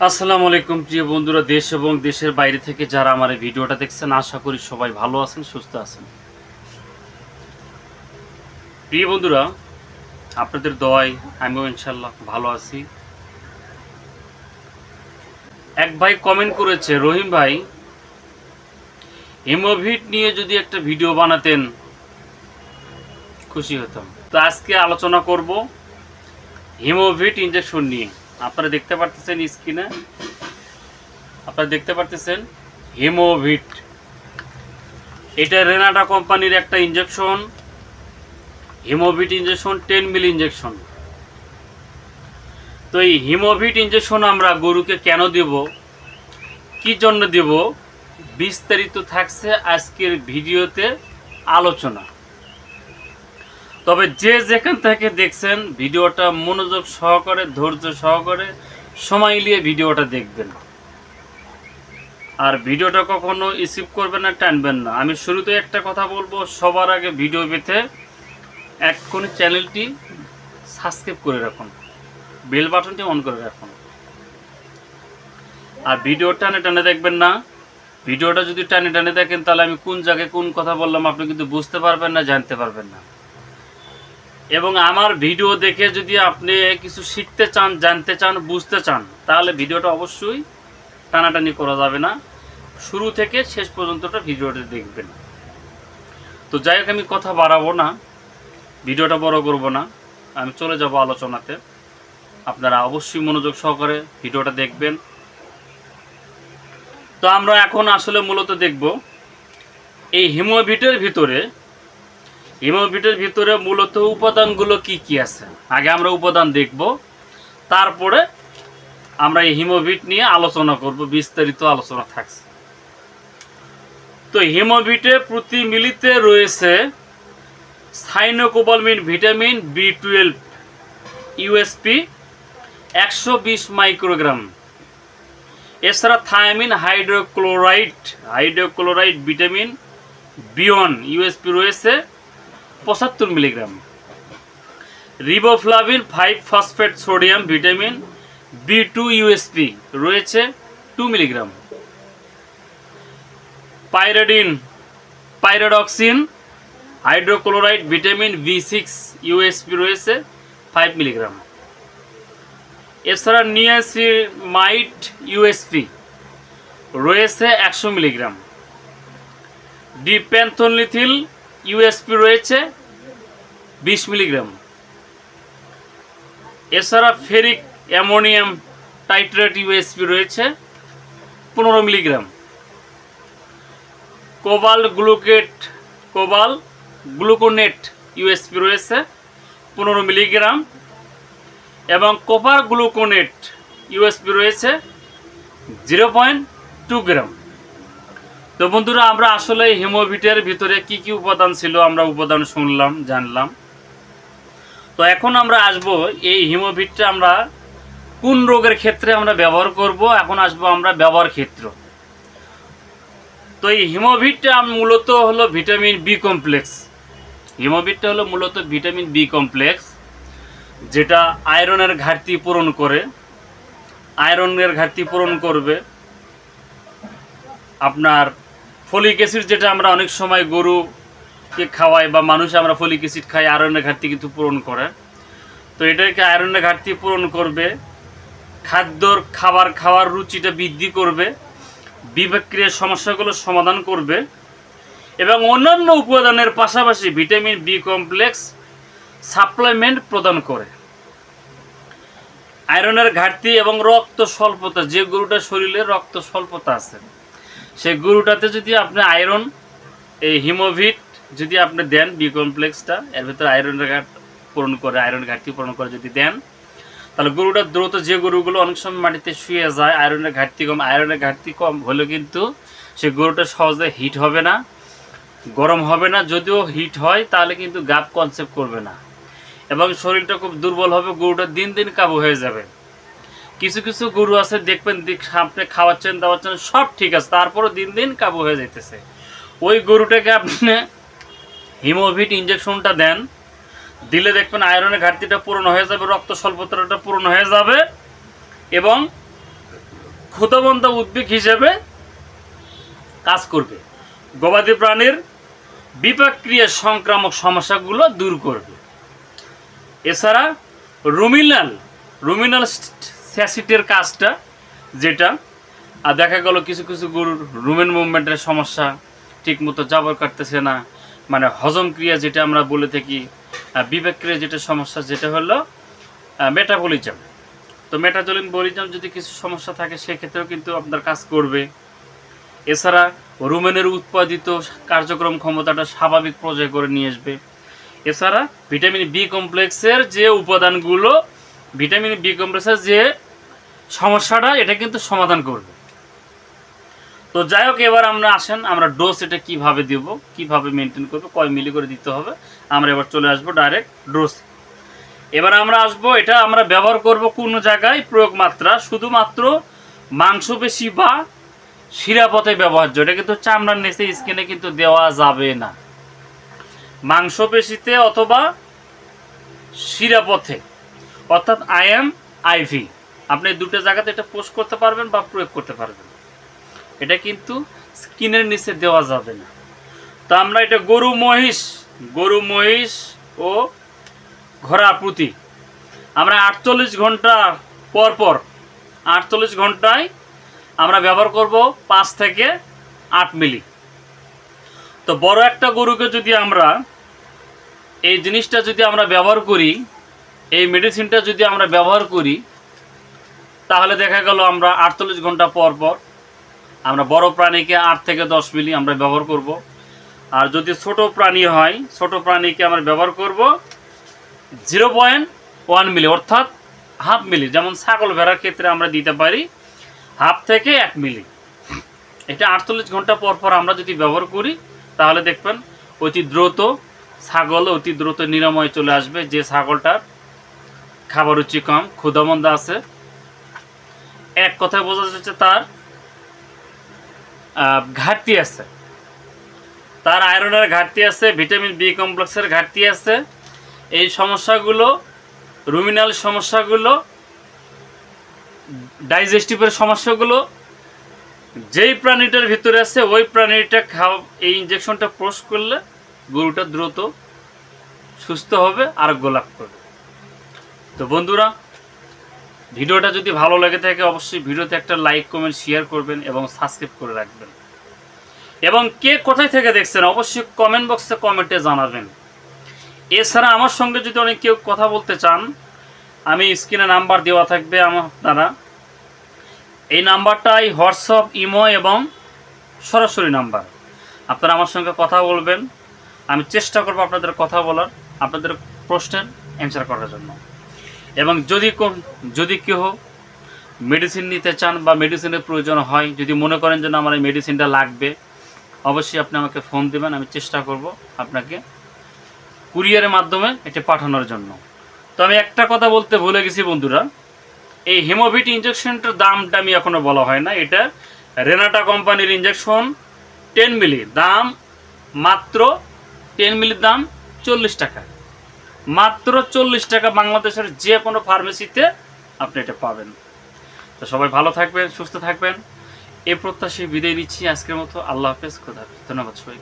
আসসালামু আলাইকুম প্রিয় বন্ধুরা, দেশ এবং দেশের বাইরে থেকে যারা আমার এই ভিডিওটা দেখছেন, আশা করি সবাই ভালো আছেন, সুস্থ আছেন। প্রিয় বন্ধুরা, আপনাদের দোয়ায় আমিও ইনশাল্লাহ ভালো আছি। এক ভাই কমেন্ট করেছে, রহিম ভাই, হেমোভিট নিয়ে যদি একটা ভিডিও বানাতেন খুশি হতাম। তো আজকে আলোচনা করব হেমোভিট ইনজেকশন নিয়ে। আপনারা দেখতে পারতেছেন স্ক্রিনে, হেমোভিট, এটা রেনাটা কোম্পানির একটা ইনজেকশন। হিমোভিট ইনজেকশন 10 মিলি ইনজেকশন। তো এই হিমোভিট ইনজেকশন আমরা গরুকে কেন দেব, কি জন্য দেব, বিস্তারিত থাকছে আজকের ভিডিওতে আলোচনা। তবে যে যেখান থেকে দেখছেন ভিডিওটা মনোযোগ সহকারে, ধৈর্য সহকারে, সময় নিয়ে ভিডিওটা দেখবেন। আর ভিডিওটা কখনো স্কিপ করবেন না, টানবেন না। আমি শুরুতে একটা কথা বলবো, সবার আগে ভিডিও পেতে এক্ষুনি চ্যানেলটি সাবস্ক্রাইব করে রাখুন, বেল বাটনটি অন করে রাখুন। আর ভিডিও টানে টানে দেখবেন না। ভিডিওটা যদি টানে টানে দেখেন তাহলে আমি কোন জায়গায় কোন কথা বললাম আপনি কিন্তু বুঝতে পারবেন না, জানতে পারবেন না। এবং আমার ভিডিও দেখে যদি আপনি কিছু শিখতে চান, জানতে চান, বুঝতে চান, তাহলে ভিডিওটা অবশ্যই টানাটানি করা যাবে না, শুরু থেকে শেষ পর্যন্তটা ভিডিওটা দেখবেন। তো যাই হোক, আমি কথা বাড়াবো না, ভিডিওটা বড় করব না, আমি চলে যাব আলোচনাতে। আপনারা অবশ্যই মনোযোগ সহকারে ভিডিওটা দেখবেন। তো আমরা এখন আসলে মূলত দেখব এই হিমোভিটের ভিতরে মূলত উপাদানগুলো কি কি আছে। আগে আমরা উপাদান দেখব, তারপরে আমরা এই হিমোভিট নিয়ে আলোচনা করব, বিস্তারিত আলোচনা থাকছে। তো হিমোভিটে প্রতি মিলিতে রয়েছে সাইনোকোবালমিন ভিটামিন B12 ইউএসপি 120 মাইক্রোগ্রাম। এছাড়া thymine hydrochloride vitamin B1 USP রয়েছে 75 milligram. Riboflavin 5 phosphate sodium vitamin B2 USP রয়েছে 2 milligram. Pyridoxine hydrochloride vitamin B6 USP রয়েছে 5 মিলিগ্রাম। এছাড়া নিয়াসিমাইড ইউএসপি রয়েছে 100 মিলিগ্রাম। ডিপেন্থোলিথিল ইউএসপি রয়েছে 20 মিলিগ্রাম। এছাড়া ফেরিক অ্যামোনিয়াম টাইট্রেট ইউএসপি রয়েছে 15 মিলিগ্রাম। কোবাল গ্লুকোনেট ইউএসপি রয়েছে 15 মিলিগ্রাম এবং কপার গ্লুকোনেট ইউএসপি রয়েছে 0.2 গ্রাম। তো বন্ধুরা, আমরা আসলে হিমোভিটের ভিতরে কি কি উপাদান ছিল আমরা উপাদান শুনলাম, জানলাম। তো এখন আমরা আসব এই হিমোভিটটা আমরা কোন রোগের ক্ষেত্রে আমরা ব্যবহার করব। এখন আসবো আমরা ব্যবহার ক্ষেত্র। তো এই হিমোভিটটা মূলত হলো ভিটামিন বি কমপ্লেক্স। হিমোভিটটা হলো মূলত ভিটামিন বি কমপ্লেক্স, যেটা আয়রনের ঘাটতি পূরণ করবে। আপনার ফলিক অ্যাসিড, যেটা আমরা অনেক সময় গরুকে খাওয়াই বা মানুষ আমরা ফলিক অ্যাসিড খাই, আয়রনের ঘাটতি কিন্তু পূরণ করে। তো এটাকে আয়রনের ঘাটতি পূরণ করবে, খাবার খাওয়ার রুচিটা বৃদ্ধি করবে, বিপাক্রিয়ার সমস্যাগুলো সমাধান করবে এবং অন্যান্য উপাদানের পাশাপাশি ভিটামিন বি কমপ্লেক্স সাপ্লিমেন্ট প্রদান করে। আয়রনের ঘাটতি এবং রক্ত স্বল্পতা, যে গরুটার শরীরে রক্ত স্বল্পতা আছে, সেই গরুটাতে যদি আপনি এই হিমোভিট যদি আপনি দেন, বি কমপ্লেক্সটা এর ভিতরে আয়রন ঘাটতি পূরণ করে যদি দেন, তাহলে গরুটা দ্রুত, যে গরুগুলো অনেক সময় মাটিতে শুয়ে যায়, আয়রনের ঘাটতি কম হলে কিন্তু সে গরুটা সহজে হিট হবে না, গরম হবে না। যদিও হিট হয় তাহলে কিন্তু গাব কনসেপ্ট করবে না এবং শরীরটা খুব দুর্বল হবে, গরুটা দিন দিন কাবু হয়ে যাবে। কিছু কিছু গরু আছে দেখবেন, আপনি খাওয়াচ্ছেন দাওয়াচ্ছেন সব ঠিক আছে, তারপরও দিন দিন কাবু হয়ে যাইতেছে। ওই গরুটাকে আপনি হিমোভিট ইনজেকশনটা দেন, দিলে দেখবেন আয়রনের ঘাটতিটা পূরণ হয়ে যাবে, রক্ত স্বল্পতাটা পূরণ হয়ে যাবে এবং ক্ষুধাবন্ধ উদ্ভিদ হিসেবে কাজ করবে। গবাদি প্রাণীর বিপাকক্রিয়া সংক্রামক সমস্যাগুলো দূর করবে। এছাড়া রুমিনাল স্যাসিটের কাজটা যেটা, আর দেখা গেল কিছু কিছু গরুর রুমেন মুভমেন্টের সমস্যা, ঠিকমতো জাবর কাটতেছে না, মানে হজম ক্রিয়া যেটা আমরা বলে থাকি, বিপাক ক্রিয়া যেটা সমস্যা, যেটা হলো মেটাবলিজম। তো মেটাবলিজম যদি কিছু সমস্যা থাকে সেক্ষেত্রেও কিন্তু আপনার কাজ করবে। এছাড়া রুমেনের উৎপাদিত কার্যক্রম ক্ষমতাটা স্বাভাবিক পর্যায়ে করে নিয়ে আসবে। এছাড়া ভিটামিন বি কমপ্লেক্সের যে উপাদানগুলো, ভিটামিন বি কমপ্লেক্সের যে সমস্যাটা, এটা কিন্তু সমাধান করবে। তো যাই হোক, এবার আমরা আসেন আমরা ডোজ এটা কিভাবে দেব, কিভাবে মেনটেন করবো, কয় মিলি করে দিতে হবে, আমরা এবার চলে আসবো ডাইরেক্ট ডোজ। এবার আমরা আসবো, এটা আমরা ব্যবহার করব কোন জায়গায়, প্রয়োগ মাত্রা শুধুমাত্র মাংসপেশি বা শিরাপথে ব্যবহার্য। এটা কিন্তু চামড়ার নিচে স্কিনে কিন্তু দেওয়া যাবে না। মাংসপেশিতে অথবা শিরাপথে, অর্থাৎ IM IV, আপনি দুটো জায়গাতে এটা পোস্ট করতে পারবেন বা প্রয়োগ করতে পারবেন। এটা কিন্তু স্কিনের নিচে দেওয়া যাবে না। তো আমরা এটা গরু মহিষ ও ঘোড়া প্রতি আমরা 48 ঘন্টা পর 48 ঘন্টায় আমরা ব্যবহার করব 5 থেকে 8 মিলি। তো বড় একটা গরুকে যদি আমরা এই জিনিসটা যদি আমরা ব্যবহার করি, এই মেডিসিনটা যদি আমরা ব্যবহার করি, তাহলে দেখা গেল আমরা 48 ঘন্টা পর আমরা বড় প্রাণীকে 8 থেকে 10 মিলি আমরা ব্যবহার করব। আর যদি ছোট প্রাণী হয়, ছোট প্রাণীকে আমরা ব্যবহার করব 0.1 মিলি, অর্থাৎ হাফ মিলি। যেমন ছাগল ভেড়ার ক্ষেত্রে আমরা দিতে পারি হাফ থেকে 1 মিলি। এটা 48 ঘন্টা পর আমরা যদি ব্যবহার করি, তাহলে দেখবেন অতি দ্রুত নিরাময় চলে আসবে। যে ছাগলটার খাবার রুচি কম, ক্ষুধামন্দা আছে, এক কথায় বোঝা যাচ্ছে তার ঘাটতি আছে, তার আয়রনের ঘাটতি আছে, ভিটামিন বি কমপ্লেক্সের ঘাটতি আছে। এই সমস্যাগুলো, রুমিনাল সমস্যাগুলো, ডাইজেস্টিভের সমস্যাগুলো যেই প্রাণীটার ভিতরে আছে, ওই প্রাণীটা এই ইঞ্জেকশনটা পোস্ট করলে গরুটা দ্রুত সুস্থ হবে, আরোগ্য লাভ করবে। তো বন্ধুরা, ভিডিওটা যদি ভালো লাগে থাকে অবশ্যই ভিডিওতে একটা লাইক, কমেন্ট, শেয়ার করবেন এবং সাবস্ক্রাইব করে রাখবেন। এবং কে কোথায় থেকে দেখছেন অবশ্যই কমেন্ট বক্সে কমেন্টে জানাবেন। এছাড়া আমার সঙ্গে যদি অনেক কেউ কথা বলতে চান, আমি স্ক্রিনে নাম্বার দেওয়া থাকবে আপনারা, এই নাম্বারটাই হোয়াটসঅ্যাপ, ইমো এবং সরাসরি নাম্বার। আপনারা আমার সঙ্গে কথা বলবেন, আমি চেষ্টা করব আপনাদের কথা বলার, আপনাদের প্রশ্নের অ্যান্সার করার জন্য। এবং যদি কেউ মেডিসিন নিতে চান বা মেডিসিনের প্রয়োজন হয়, যদি মনে করেন যে আমার এই মেডিসিনটা লাগবে, অবশ্যই আপনি আমাকে ফোন দেবেন, আমি চেষ্টা করব আপনাকে কুরিয়ারের মাধ্যমে এটা পাঠানোর জন্য। তো আমি একটা কথা বলতে ভুলে গেছি বন্ধুরা, এই হিমোভিট ইঞ্জেকশনটার দামটা আমি এখনও বলা হয় না। এটা রেনাটা কোম্পানির ইঞ্জেকশন 10 মিলি, দাম মাত্র 10 মিলির দাম 40 টাকা, মাত্র 40 টাকা। বাংলাদেশের যে কোনো ফার্মেসিতে আপনি এটা পাবেন। তো সবাই ভালো থাকবেন, সুস্থ থাকবেন, এই প্রত্যাশায় বিদায় নিচ্ছি আজকের মতো। আল্লাহ হাফেজ, খোদা হাফেজ, ধন্যবাদ সবাই।